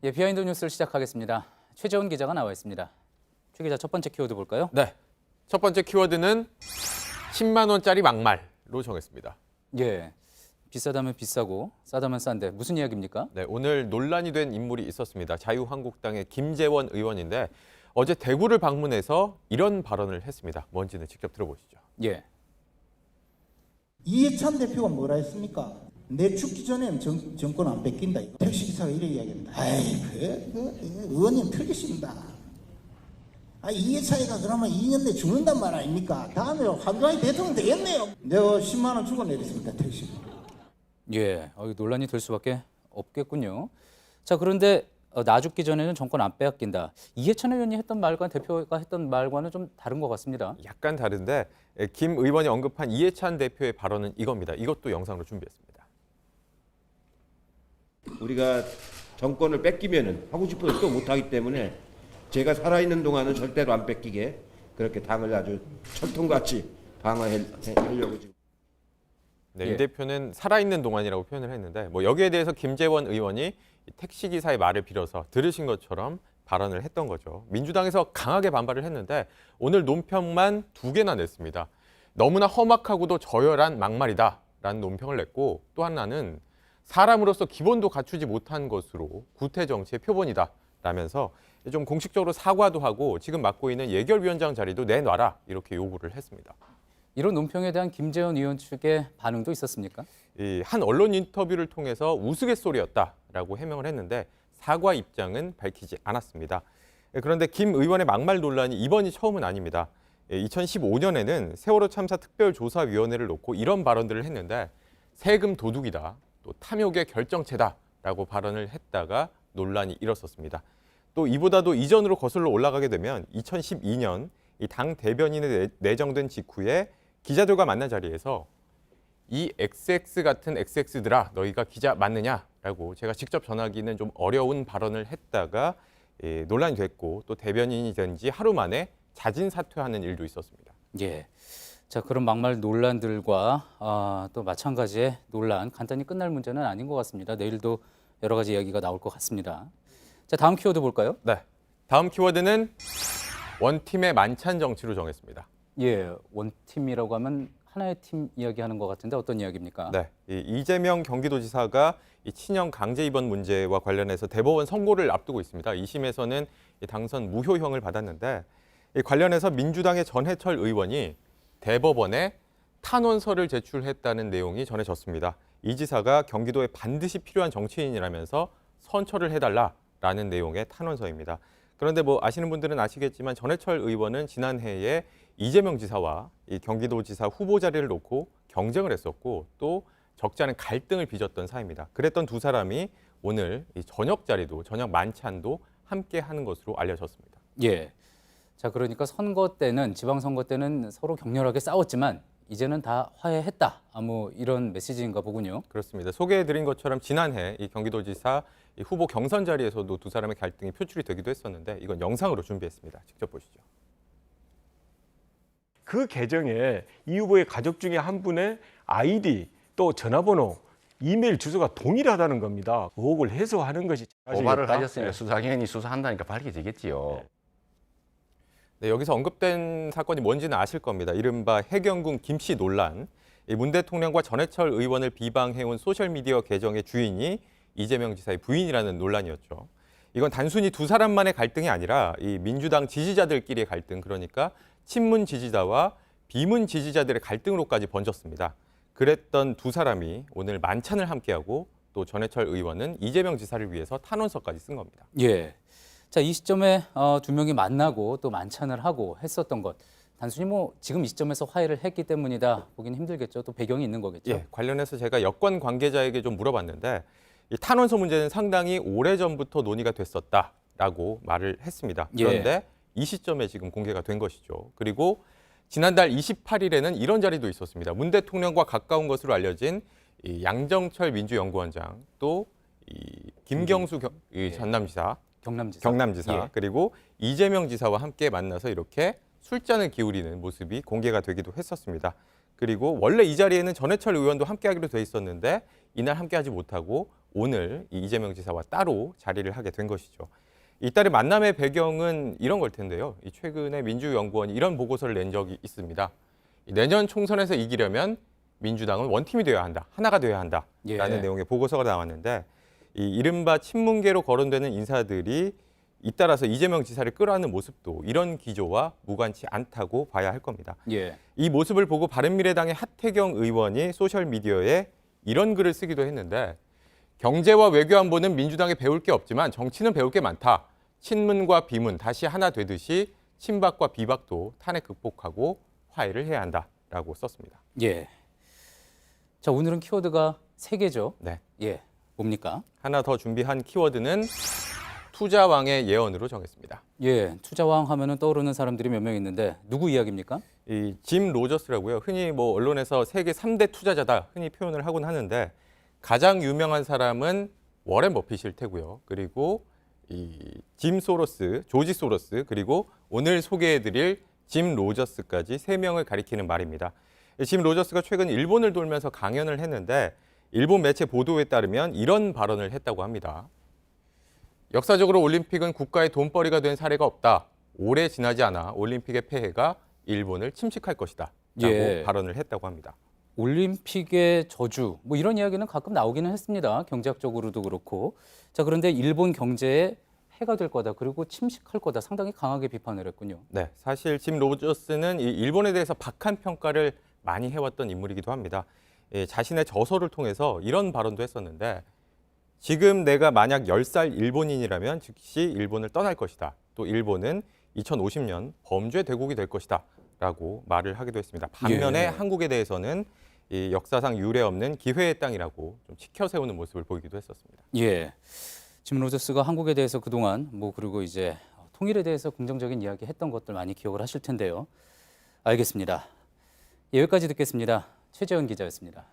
예, 비하인드 뉴스를 시작하겠습니다. 최재원 기자가 나와 있습니다. 최 기자, 첫 번째 키워드 볼까요? 네, 첫 번째 키워드는 10만 원짜리 막말로 정했습니다. 예, 비싸다면 비싸고 싸다면 싼데 무슨 이야기입니까? 네, 오늘 논란이 된 인물이 있었습니다. 자유한국당의 김재원 의원인데 어제 대구를 방문해서 이런 발언을 했습니다. 뭔지는 직접 들어보시죠. 예, 이해찬 대표가 뭐라 했습니까? 내 죽기 전에는 정권 안 뺏긴다. 택시기사가 이렇게 이야기합니다. 아이, 의원님 틀리십니다. 이해찬이가 그러면 2년 내에 죽는단 말 아닙니까? 다음에 한동안 대통령 되겠네요. 내가 10만 원 주고 내렸습니다, 택시. 예, 논란이 될 수밖에 없겠군요. 자, 그런데 나 죽기 전에는 정권 안 빼앗긴다. 이해찬 의원이 했던 말과 대표가 했던 말과는 좀 다른 것 같습니다. 약간 다른데 김 의원이 언급한 이해찬 대표의 발언은 이겁니다. 이것도 영상으로 준비했습니다. 우리가 정권을 뺏기면은 하고 싶어도 또 못하기 때문에 제가 살아있는 동안은 절대로 안 뺏기게 그렇게 당을 아주 철통같이 방어하려고 지금. 네, 예. 이 대표는 살아있는 동안이라고 표현을 했는데 여기에 대해서 김재원 의원이 택시기사의 말을 빌어서 들으신 것처럼 발언을 했던 거죠. 민주당에서 강하게 반발을 했는데 오늘 논평만 2개나 냈습니다. 너무나 험악하고도 저열한 막말이다라는 논평을 냈고 또 하나는 사람으로서 기본도 갖추지 못한 것으로 구태 정치의 표본이다라면서 좀 공식적으로 사과도 하고 지금 맡고 있는 예결위원장 자리도 내놔라 이렇게 요구를 했습니다. 이런 논평에 대한 김재원 의원 측의 반응도 있었습니까? 한 언론 인터뷰를 통해서 우스갯소리였다라고 해명을 했는데 사과 입장은 밝히지 않았습니다. 그런데 김 의원의 막말 논란이 이번이 처음은 아닙니다. 2015년에는 세월호 참사 특별조사위원회를 놓고 이런 발언들을 했는데 세금 도둑이다, 또 탐욕의 결정체다라고 발언을 했다가 논란이 일었었습니다. 또 이보다도 이전으로 거슬러 올라가게 되면 2012년 이 당 대변인에 내정된 직후에 기자들과 만난 자리에서 이 XX 같은 XX들아 너희가 기자 맞느냐라고 제가 직접 전하기는 좀 어려운 발언을 했다가 논란이 됐고 또 대변인이 된 지 하루 만에 자진 사퇴하는 일도 있었습니다. 예. 자, 그런 막말 논란들과 또 마찬가지의 논란, 간단히 끝날 문제는 아닌 것 같습니다. 내일도 여러 가지 이야기가 나올 것 같습니다. 자, 다음 키워드 볼까요? 네, 다음 키워드는 원팀의 만찬 정치로 정했습니다. 예, 원팀이라고 하면 하나의 팀 이야기하는 것 같은데 어떤 이야기입니까? 네, 이재명 경기도지사가 이 친형 강제 입원 문제와 관련해서 대법원 선고를 앞두고 있습니다. 2심에서는 당선 무효형을 받았는데 이 관련해서 민주당의 전해철 의원이 대법원에 탄원서를 제출했다는 내용이 전해졌습니다. 이 지사가 경기도에 반드시 필요한 정치인이라면서 선처를 해달라라는 내용의 탄원서입니다. 그런데 아시는 분들은 아시겠지만 전해철 의원은 지난해에 이재명 지사와 이 경기도지사 후보 자리를 놓고 경쟁을 했었고 또 적지 않은 갈등을 빚었던 사이입니다. 그랬던 두 사람이 오늘 이 저녁 자리도 저녁 만찬도 함께 하는 것으로 알려졌습니다. 예. 자, 그러니까 선거 때는 지방선거 때는 서로 격렬하게 싸웠지만 이제는 다 화해했다. 이런 메시지인가 보군요. 그렇습니다. 소개해드린 것처럼 지난해 이 경기도지사 이 후보 경선 자리에서도 두 사람의 갈등이 표출이 되기도 했었는데 이건 영상으로 준비했습니다. 직접 보시죠. 그 계정에 이 후보의 가족 중에 한 분의 아이디 또 전화번호, 이메일 주소가 동일하다는 겁니다. 의혹을 해소하는 것이 고발을 아시겠다? 하셨으니까 수사기관이 수사한다니까 밝혀지겠지요. 네, 여기서 언급된 사건이 뭔지는 아실 겁니다. 이른바 해경군 김씨 논란. 문 대통령과 전해철 의원을 비방해온 소셜미디어 계정의 주인이 이재명 지사의 부인이라는 논란이었죠. 이건 단순히 두 사람만의 갈등이 아니라 이 민주당 지지자들끼리의 갈등, 그러니까 친문 지지자와 비문 지지자들의 갈등으로까지 번졌습니다. 그랬던 두 사람이 오늘 만찬을 함께하고 또 전해철 의원은 이재명 지사를 위해서 탄원서까지 쓴 겁니다. 예. 자, 이 시점에 두 명이 만나고 또 만찬을 하고 했었던 것. 단순히 지금 이 시점에서 화해를 했기 때문이다 보기는 힘들겠죠. 또 배경이 있는 거겠죠. 예, 관련해서 제가 여권 관계자에게 좀 물어봤는데 이 탄원서 문제는 상당히 오래전부터 논의가 됐었다라고 말을 했습니다. 그런데 이 시점에 지금 공개가 된 것이죠. 그리고 지난달 28일에는 이런 자리도 있었습니다. 문 대통령과 가까운 것으로 알려진 이 양정철 민주연구원장 또 이 김경수 전남지사 경남지사. 경남지사 예. 그리고 이재명 지사와 함께 만나서 이렇게 술잔을 기울이는 모습이 공개가 되기도 했었습니다. 그리고 원래 이 자리에는 전해철 의원도 함께하기로 돼 있었는데 이날 함께하지 못하고 오늘 이 이재명 지사와 따로 자리를 하게 된 것이죠. 이달의 만남의 배경은 이런 걸 텐데요. 최근에 민주연구원이 이런 보고서를 낸 적이 있습니다. 내년 총선에서 이기려면 민주당은 원팀이 되어야 한다, 하나가 되어야 한다라는 예. 내용의 보고서가 나왔는데 이 이른바 친문계로 거론되는 인사들이 잇따라서 이재명 지사를 끌어안는 모습도 이런 기조와 무관치 않다고 봐야 할 겁니다. 예. 이 모습을 보고 바른미래당의 하태경 의원이 소셜미디어에 이런 글을 쓰기도 했는데 경제와 외교 안보는 민주당에 배울 게 없지만 정치는 배울 게 많다. 친문과 비문 다시 하나 되듯이 친박과 비박도 탄핵 극복하고 화해를 해야 한다라고 썼습니다. 예. 자, 오늘은 키워드가 3개죠. 네. 예. 뭡니까? 하나 더 준비한 키워드는 투자왕의 예언으로 정했습니다. 예. 투자왕 하면은 떠오르는 사람들이 몇 명 있는데 누구 이야기입니까? 이 짐 로저스라고요. 흔히 뭐 언론에서 세계 3대 투자자다 흔히 표현을 하곤 하는데 가장 유명한 사람은 워렌 버핏일 테고요. 그리고 이 짐 소로스, 조지 소로스, 그리고 오늘 소개해드릴 짐 로저스까지 3명을 가리키는 말입니다. 짐 로저스가 최근 일본을 돌면서 강연을 했는데 일본 매체 보도에 따르면 이런 발언을 했다고 합니다. 역사적으로 올림픽은 국가의 돈벌이가 된 사례가 없다. 오래 지나지 않아 올림픽의 폐해가 일본을 침식할 것이다. 라고 예. 발언을 했다고 합니다. 올림픽의 저주 뭐 이런 이야기는 가끔 나오기는 했습니다. 경제학적으로도 그렇고. 자, 그런데 일본 경제에 해가 될 거다. 그리고 침식할 거다. 상당히 강하게 비판을 했군요. 네, 사실 짐 로저스는 이 일본에 대해서 박한 평가를 많이 해왔던 인물이기도 합니다. 자신의 저서를 통해서 이런 발언도 했었는데 지금 내가 만약 10살 일본인이라면 즉시 일본을 떠날 것이다. 또 일본은 2050년 범죄 대국이 될 것이다. 라고 말을 하기도 했습니다. 반면에 예. 한국에 대해서는 이 역사상 유례 없는 기회의 땅이라고 좀 치켜 세우는 모습을 보이기도 했었습니다. 예. 짐 로저스가 한국에 대해서 그동안 뭐 그리고 이제 통일에 대해서 긍정적인 이야기 했던 것들 많이 기억을 하실 텐데요. 알겠습니다. 예, 여기까지 듣겠습니다. 최재원 기자였습니다.